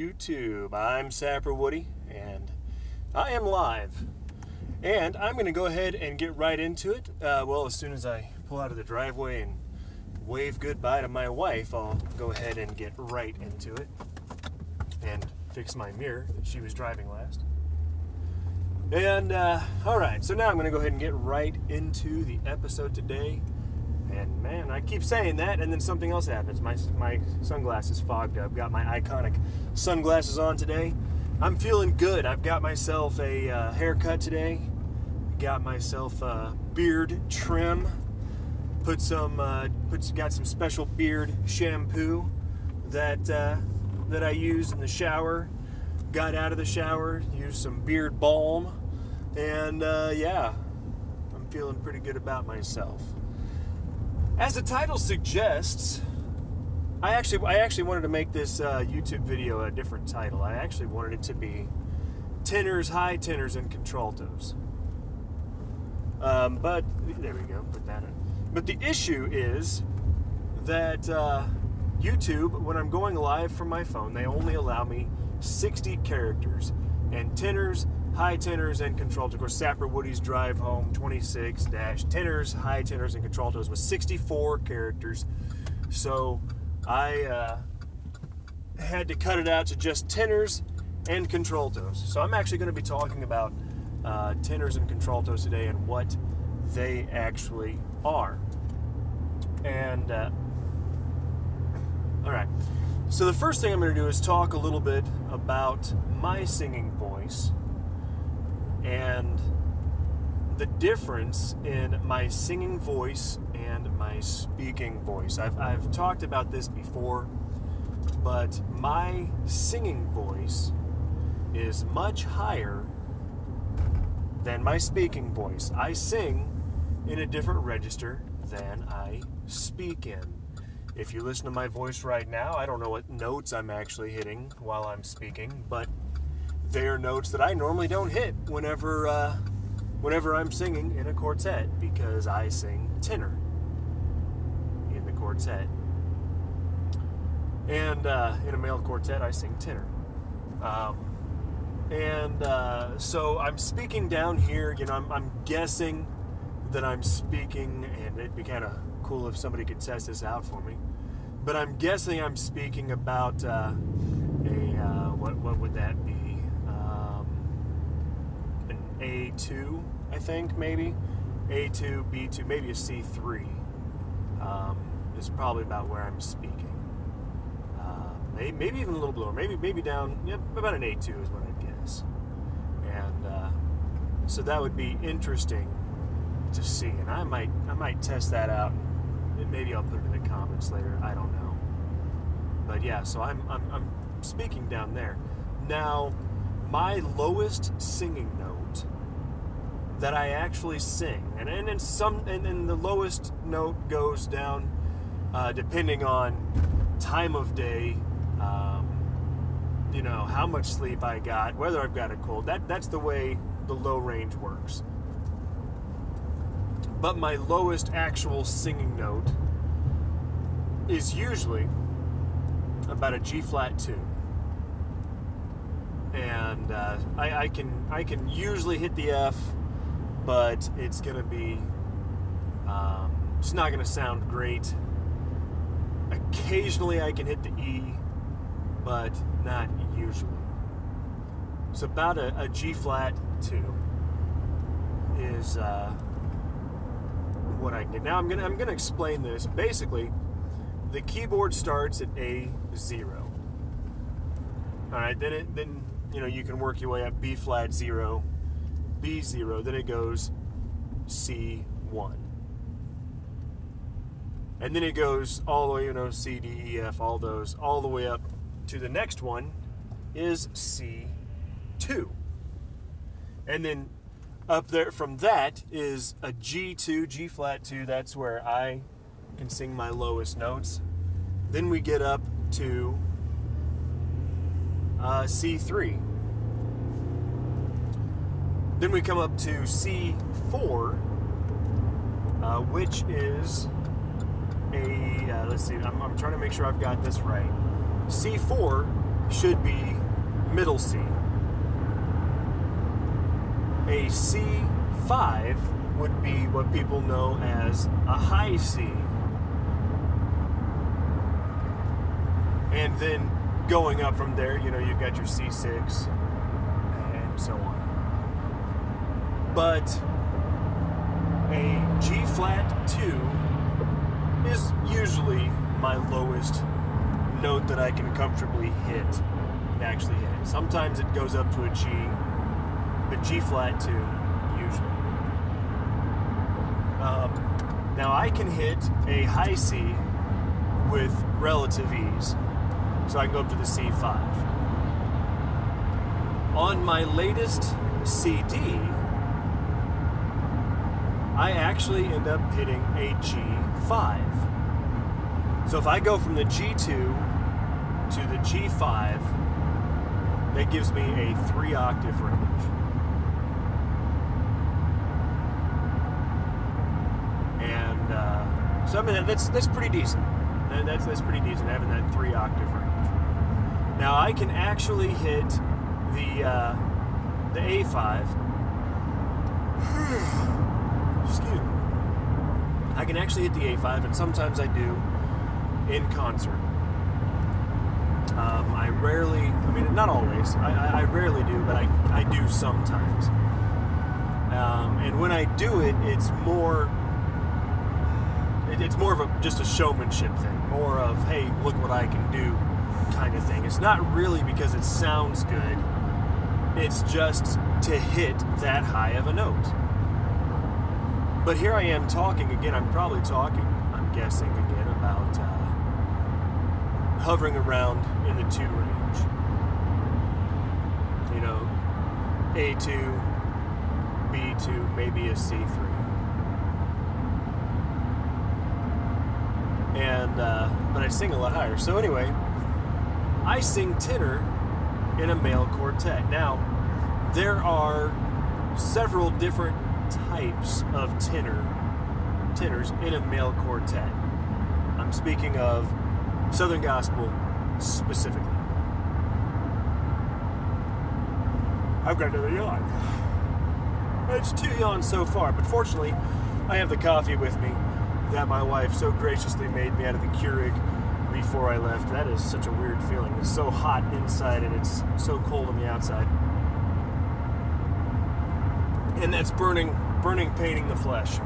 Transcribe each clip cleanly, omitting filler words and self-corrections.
YouTube. I'm Sapper Woody, and I am live. And I'm going to go ahead and get right into it. Well, as soon as I pull out of the driveway and wave goodbye to my wife, I'll go ahead and get right into it and fix my mirror that she was driving last. And, alright, so now I'm going to go ahead and get right into the episode today. And man, I keep saying that, and then something else happens. My sunglasses fogged up. Got my iconic sunglasses on today. I'm feeling good. I've got myself a haircut today. Got myself a beard trim. Got some special beard shampoo that I used in the shower. Got out of the shower, used some beard balm, and yeah, I'm feeling pretty good about myself. As the title suggests, I actually wanted to make this YouTube video a different title. I actually wanted it to be Tenors, High Tenors, and Contraltos. But there we go, put that in. But the issue is that YouTube, when I'm going live from my phone, they only allow me 60 characters, and tenors, high tenors, and contraltos. Of course, Sapper Woody's Drive Home 26-tenors, high tenors, and contraltos was 64 characters. So I had to cut it out to just tenors and contraltos. So I'm actually going to be talking about tenors and contraltos today and what they actually are. And all right. So the first thing I'm going to do is talk a little bit about my singing voice and the difference in my singing voice and my speaking voice. I've talked about this before, but my singing voice is much higher than my speaking voice. I sing in a different register than I speak in. If you listen to my voice right now, I don't know what notes I'm actually hitting while I'm speaking, but they are notes that I normally don't hit whenever I'm singing in a quartet, because I sing tenor in the quartet. And in a male quartet, I sing tenor. So I'm speaking down here, you know, I'm guessing that I'm speaking, and it'd be kind of cool if somebody could test this out for me. But I'm guessing I'm speaking about what would that be? An A2, I think, maybe. A2, B2, maybe a C3 is probably about where I'm speaking. Maybe even a little below, maybe down, yeah, about an A2 is what I'd guess. And so that would be interesting to see, and I might test that out. Maybe I'll put it in the comments later. I don't know. But yeah, so I'm speaking down there. Now, my lowest singing note that I actually sing, and the lowest note goes down depending on time of day, you know, how much sleep I got, whether I've got a cold. That's the way the low range works. But my lowest actual singing note is usually about a G flat 2, and I can usually hit the F, but it's gonna be it's not gonna sound great. Occasionally I can hit the E, but not usually. So about a G flat 2 is what I get. Now I'm gonna explain this. Basically, the keyboard starts at A0. All right, then you know, you can work your way up: B flat 0, B0. Then it goes C1, and then it goes all the way, you know, C, D, E, F, all those, all the way up to the next one is C2, and then up there from that is a G2, G flat 2. That's where I can sing my lowest notes. Then we get up to C3. Then we come up to C4, which is a, let's see, I'm trying to make sure I've got this right. C4 should be middle C. A C5 would be what people know as a high C. And then going up from there, you know, you've got your C6 and so on. But a G flat 2 is usually my lowest note that I can comfortably hit and actually hit. Sometimes it goes up to a G, but G flat 2 usually. Now I can hit a high C with relative ease, so I can go up to the C5. On my latest CD, I actually end up hitting a G5. So if I go from the G2 to the G5, that gives me a 3-octave range. And so I mean that's pretty decent. That's pretty decent, having that 3-octave range. Now I can actually hit the A5. Excuse me. I can actually hit the A5, and sometimes I do in concert. I rarely, I mean, not always. I rarely do, but I do sometimes. And when I do it, it's more of just a showmanship thing, more of, hey, look what I can do kind of thing. It's not really because it sounds good. It's just to hit that high of a note. But here I am talking again. I'm probably talking, I'm guessing again, about hovering around in the 2 range. You know, A2, B2, maybe a C3. And, but I sing a lot higher. So anyway, I sing tenor in a male quartet. Now, there are several different types of tenors in a male quartet. I'm speaking of Southern Gospel specifically. I've got another yawn. It's 2 yawns so far, but fortunately, I have the coffee with me that my wife so graciously made me out of the Keurig before I left. That is such a weird feeling. It's so hot inside and it's so cold on the outside. And that's burning, painting the flesh.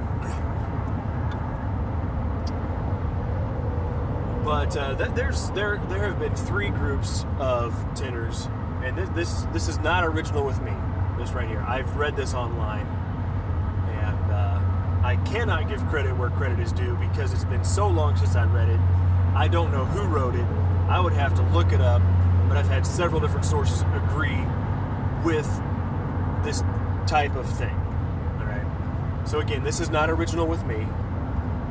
But there have been 3 groups of tenors, and this is not original with me. This right here, I've read this online, and I cannot give credit where credit is due because it's been so long since I read it. I don't know who wrote it. I would have to look it up, but I've had several different sources agree with this type of thing. All right. So again, this is not original with me,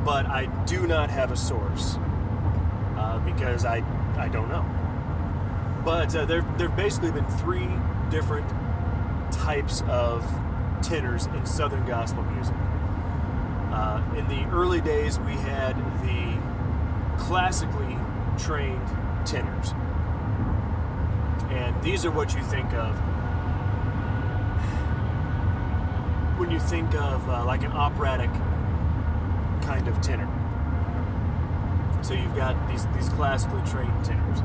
but I do not have a source because I don't know. But there've basically been 3 different types of tenors in Southern gospel music. In the early days, we had the classically trained tenors, and these are what you think of when you think of like an operatic kind of tenor. So you've got these classically trained tenors.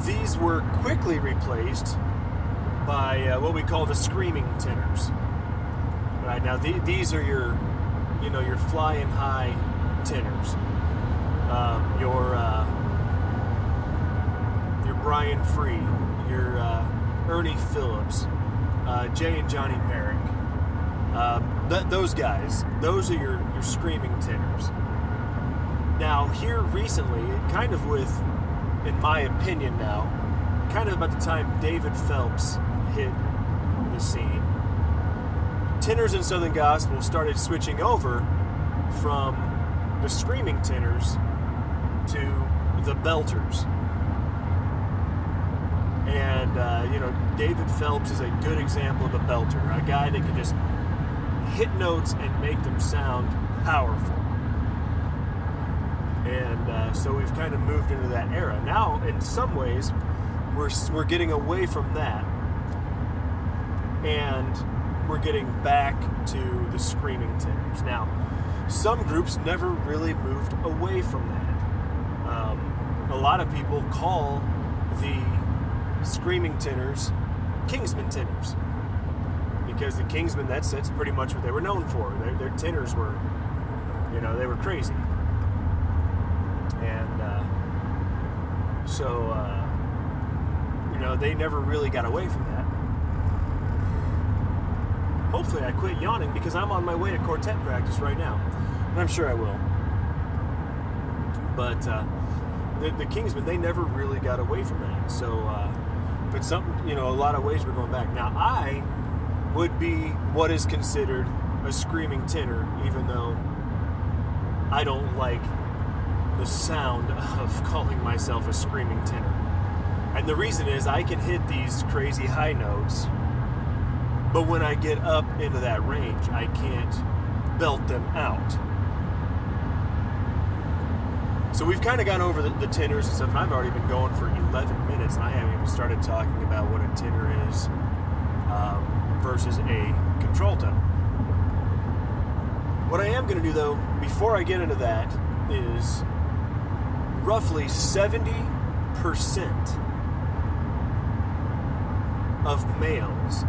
These were quickly replaced by what we call the screaming tenors. Right now, these are your flying high tenors. Your Brian Free, your Ernie Phillips, Jay and Johnny Merrick. Those guys, those are your screaming tenors. Now, here recently, kind of with, in my opinion now, kind of about the time David Phelps hit the scene, tenors in Southern Gospel started switching over from the screaming tenors to the belters. And, David Phelps is a good example of a belter, a guy that can just hit notes and make them sound powerful. And so we've kind of moved into that era. Now, in some ways, we're getting away from that, and we're getting back to the screaming tenors. Now, some groups never really moved away from that. A lot of people call the screaming tenors Kingsmen tenors, because the Kingsmen, that's pretty much what they were known for. Their tenors were, they were crazy. And so they never really got away from that. Hopefully I quit yawning, because I'm on my way to quartet practice right now, and I'm sure I will. But the Kingsmen, they never really got away from that. So, but a lot of ways we're going back. Now, I would be what is considered a screaming tenor, even though I don't like the sound of calling myself a screaming tenor. And the reason is I can hit these crazy high notes, but when I get up into that range, I can't belt them out. So we've kind of gone over the tenors and stuff, and I've already been going for 11 minutes, and I haven't even started talking about what a tenor is versus a contralto. What I am going to do, though, before I get into that, is roughly 70% of males,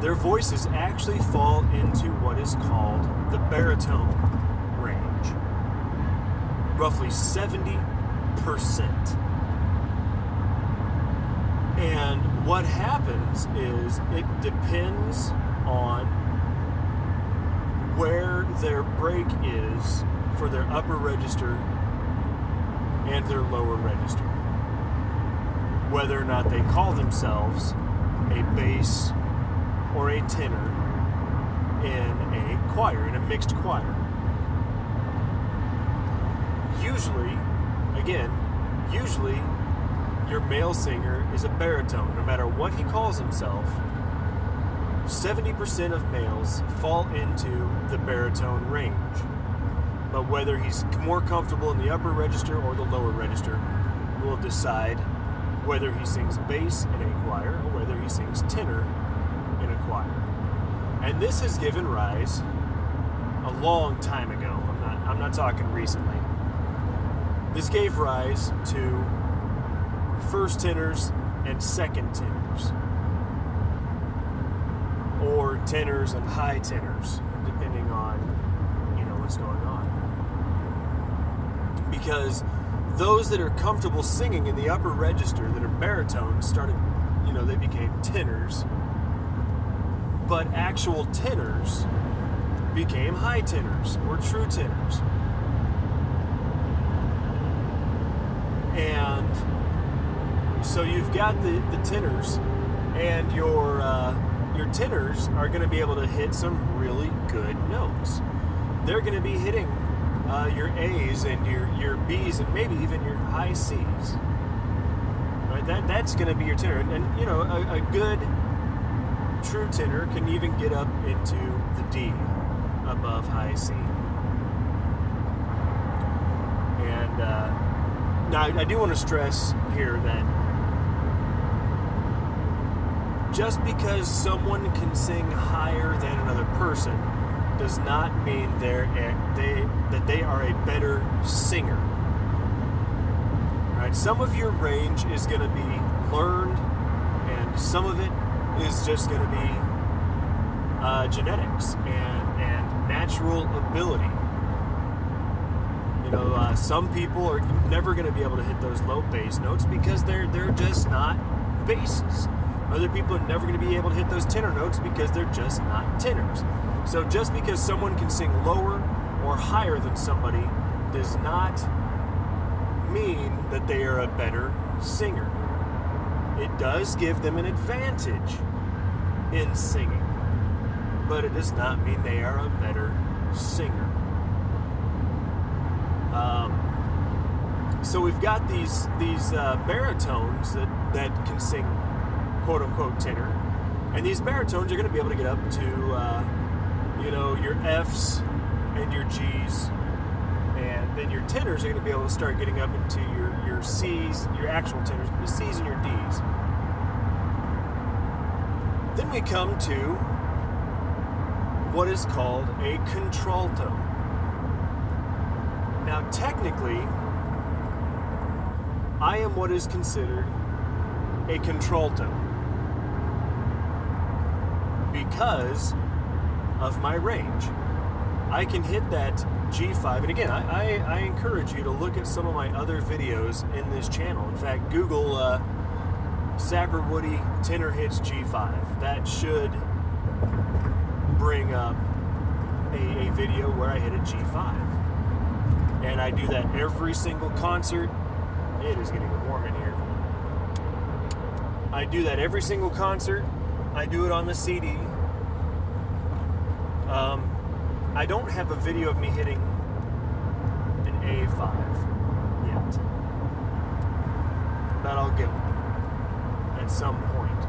their voices actually fall into what is called the baritone range. Roughly 70%. And what happens is it depends on where their break is for their upper register and their lower register. Whether or not they call themselves a bass or a tenor in a choir, in a mixed choir. Usually your male singer is a baritone. No matter what he calls himself, 70% of males fall into the baritone range. But whether he's more comfortable in the upper register or the lower register will decide whether he sings bass in a choir or whether he sings tenor in a choir. And this has given rise a long time ago. I'm not talking recently. This gave rise to first tenors and second tenors, or tenors and high tenors, depending on what's going on. Because those that are comfortable singing in the upper register, that are baritones, started, they became tenors. But actual tenors became high tenors, or true tenors. And so you've got the tenors, and your tenors are going to be able to hit some really good notes. They're going to be hitting your A's and your B's and maybe even your high C's. Right? That's going to be your tenor. And a good true tenor can even get up into the D above high C. And now I do want to stress here that just because someone can sing higher than another person does not mean that they are a better singer. Right? Some of your range is going to be learned, and some of it is just going to be genetics and natural ability. Some people are never going to be able to hit those low bass notes because they're just not basses. Other people are never going to be able to hit those tenor notes because they're just not tenors. So just because someone can sing lower or higher than somebody does not mean that they are a better singer. It does give them an advantage in singing, but it does not mean they are a better singer. So we've got these baritones that can sing quote-unquote tenor, and these baritones are going to be able to get up to your F's and your G's, and then your tenors are going to be able to start getting up into your your C's, your actual tenors, your C's and your D's. Then we come to what is called a contralto. Now, technically, I am what is considered a contralto because of my range. I can hit that G5, and again, I encourage you to look at some of my other videos in this channel. In fact, Google Sapper Woody tenor hits G5. That should bring up a video where I hit a G5. And I do that every single concert. It is getting warm in here. I do that every single concert. I do it on the CD. I don't have a video of me hitting an A5 yet, but I'll get one at some point.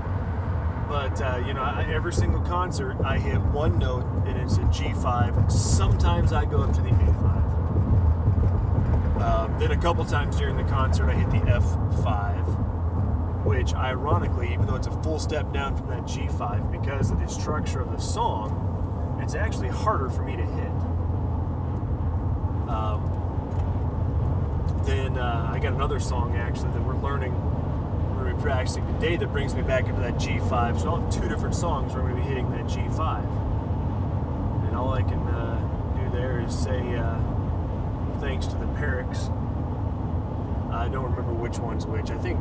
But you know, every single concert I hit one note and it's a G5. Sometimes I go up to the A5. Then a couple times during the concert I hit the F5, which ironically, even though it's a full step down from that G5, because of the structure of the song, it's actually harder for me to hit. Then I got another song actually that we're learning, we're going to be practicing today that brings me back into that G5. So I'll have two different songs where I'm going to be hitting that G5. And all I can do there is say thanks to the Perricks. I don't remember which one's which. I think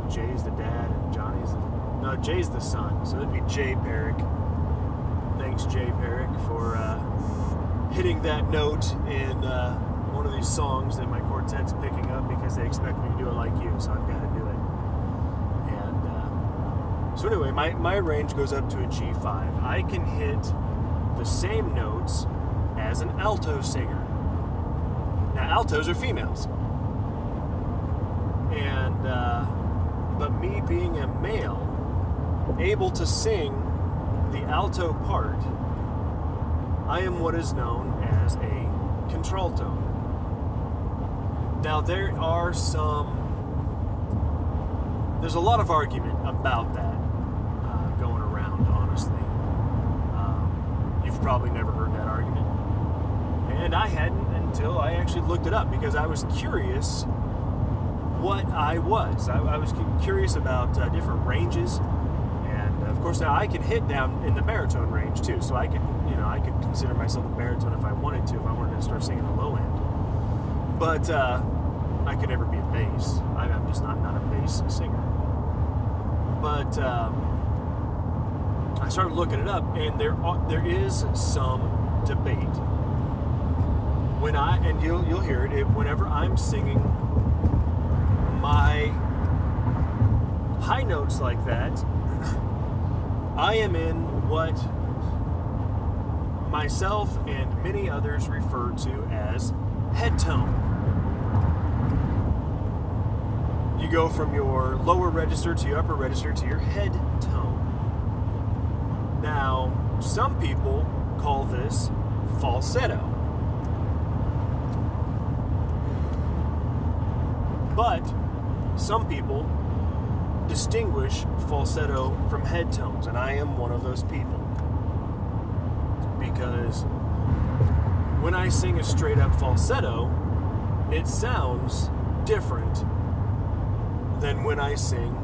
Jay's the dad and Johnny's no, Jay's the son. So it'd be Jay Perrick. Thanks, Jay Perrick, for hitting that note in one of these songs that my quartet's picking up because they expect me to do it like you, so I've got to do it. And so anyway, my range goes up to a G5. I can hit the same notes as an alto singer. Now, altos are females. And, but me being a male, able to sing the alto part, I am what is known as a contralto. Now there's a lot of argument about that going around, honestly. You've probably never heard that argument. And I hadn't until I actually looked it up because I was curious what I was. I was curious about different ranges. Of course, now I can hit down in the baritone range too, so I could consider myself a baritone if I wanted to start singing the low end. But I could never be a bass. I'm not a bass singer. But I started looking it up, and there is some debate. And you'll hear it whenever I'm singing my high notes like that. I am in what myself and many others refer to as head tone. You go from your lower register to your upper register to your head tone. Now, some people call this falsetto. But some people distinguish falsetto from head tones, and I am one of those people. Because when I sing a straight up falsetto, it sounds different than when I sing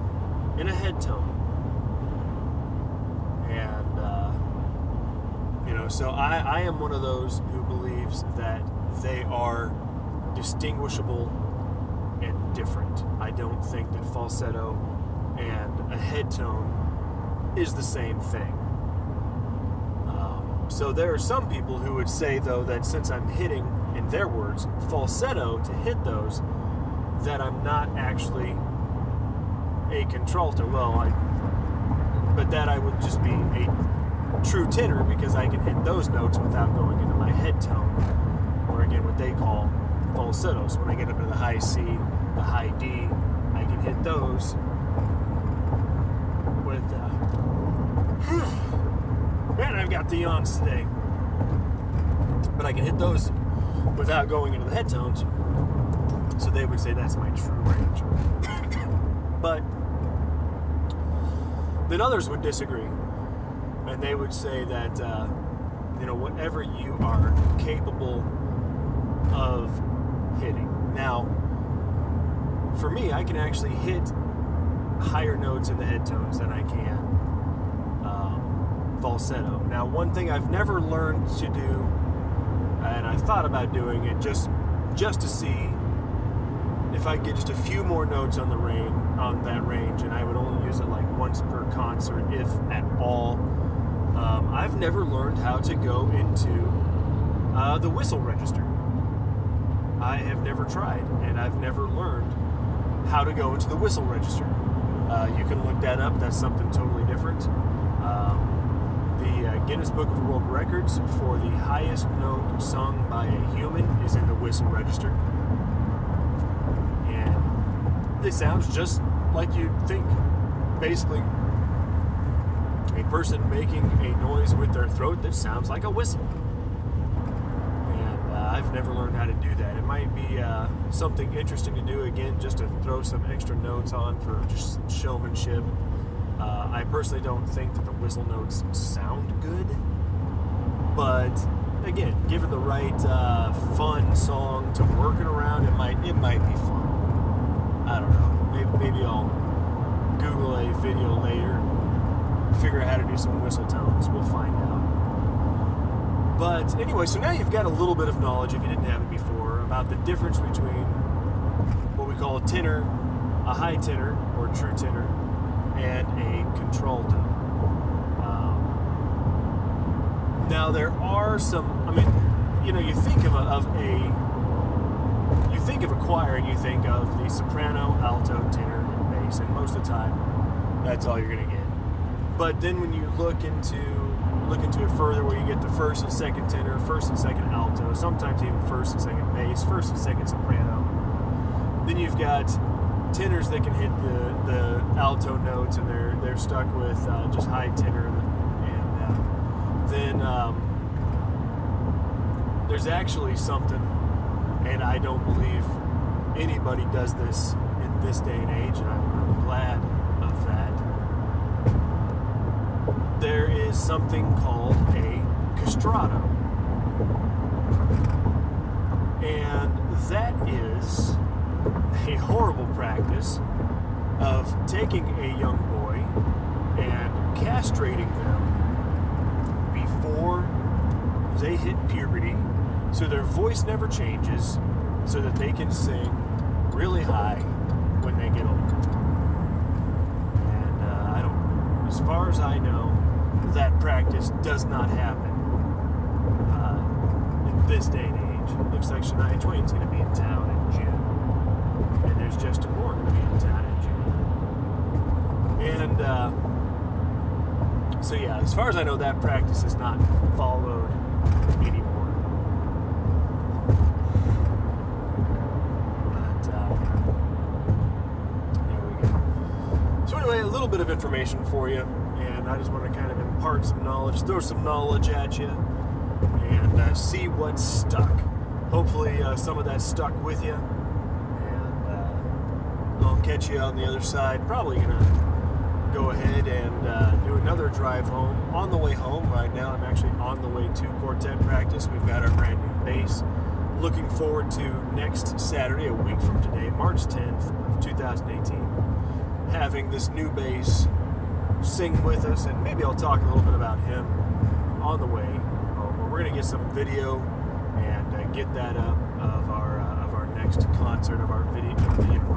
in a head tone. And, you know, so I am one of those who believes that they are distinguishable and different. I don't think that falsetto and a head tone is the same thing. So there are some people who would say, though, that since I'm hitting, in their words, falsetto to hit those, that I'm not actually a contralto. But that I would just be a true tenor because I can hit those notes without going into my head tone, or again, what they call falsettos. When I get up to the high C, the high D, I can hit those with man, I've got the yawns today. But I can hit those without going into the head tones. So they would say that's my true range. But then others would disagree, and they would say that whatever you are capable of hitting. Now, for me, I can actually hit higher notes in the head tones than I can falsetto. Now, one thing I've never learned to do, and I thought about doing it just to see if I could get just a few more notes on that range, and I would only use it like once per concert, if at all. I've never learned how to go into the whistle register. I have never tried, and I've never learned how to go into the whistle register. You can look that up. That's something totally different. The Guinness Book of World Records for the highest note sung by a human is in the whistle register. And it sounds just like you'd think. Basically, a person making a noise with their throat that sounds like a whistle. And I've never learned how to do that. It might be something interesting to do, again, just to throw some extra notes on for just showmanship. I personally don't think that the whistle notes sound good, but again, given the right fun song to work it around, it might be fun. I don't know. Maybe I'll Google a video later, figure out how to do some whistle tones. We'll find out. But anyway, so now you've got a little bit of knowledge, if you didn't have it before, about the difference between what we call a tenor, a high tenor or true tenor, and a contralto. Now there are some. I mean, you think of a choir and you think of the soprano, alto, tenor, and bass, and most of the time, that's all you're going to get. But then when you look into it further, where you get the first and second tenor, first and second alto, sometimes even first and second bass, first and second soprano. Then you've got tenors that can hit the alto notes, and they're stuck with just high tenor, and then there's actually something, and I don't believe anybody does this in this day and age, and I'm glad of that. There is something called a castrato, and that is a horrible practice of taking a young boy and castrating them before they hit puberty, so their voice never changes, so that they can sing really high when they get older. And as far as I know, that practice does not happen in this day and age. It looks like Shania Twain's going to be in town in June, and there's Justin Moore going to be in town in June. And so yeah, as far as I know, that practice is not followed anymore. But there we go. So anyway, a little bit of information for you. I just want to kind of impart some knowledge, throw some knowledge at you, and see what's stuck. Hopefully some of that stuck with you, and I'll catch you on the other side. Probably going to go ahead and do another drive home. On the way home right now, I'm actually on the way to quartet practice. We've got our brand new bass. Looking forward to next Saturday, a week from today, March 10th of 2018, having this new bass sing with us, and maybe I'll talk a little bit about him on the way home. We're going to get some video and get that up of our next concert, of our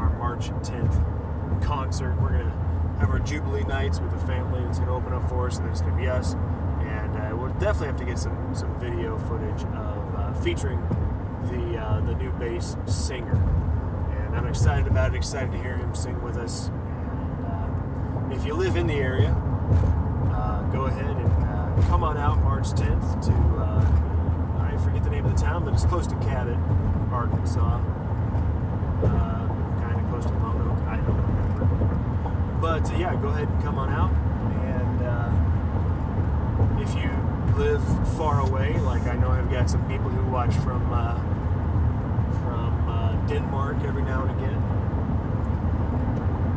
our March 10th concert. We're going to have our Jubilee nights with the family. It's going to open up for us, and then it's going to be us. And we'll definitely have to get some video footage of featuring the new bass singer. And I'm excited about it. Excited to hear him sing with us. If you live in the area, go ahead and come on out March 10th to, I forget the name of the town, but it's close to Cabot, Arkansas. Kind of close to Lone Oak, I don't remember. But yeah, go ahead and come on out. And if you live far away, like I know I've got some people who watch from Denmark every now and again,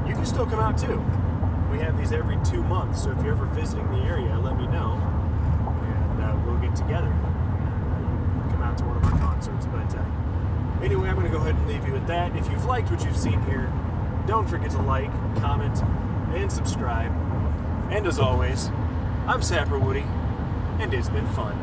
you can still come out too. We have these every 2 months, so if you're ever visiting the area, let me know, and we'll get together and come out to one of our concerts. But anyway, I'm going to go ahead and leave you with that. If you've liked what you've seen here, don't forget to like, comment, and subscribe. And as always, I'm Sapper Woody, and it's been fun.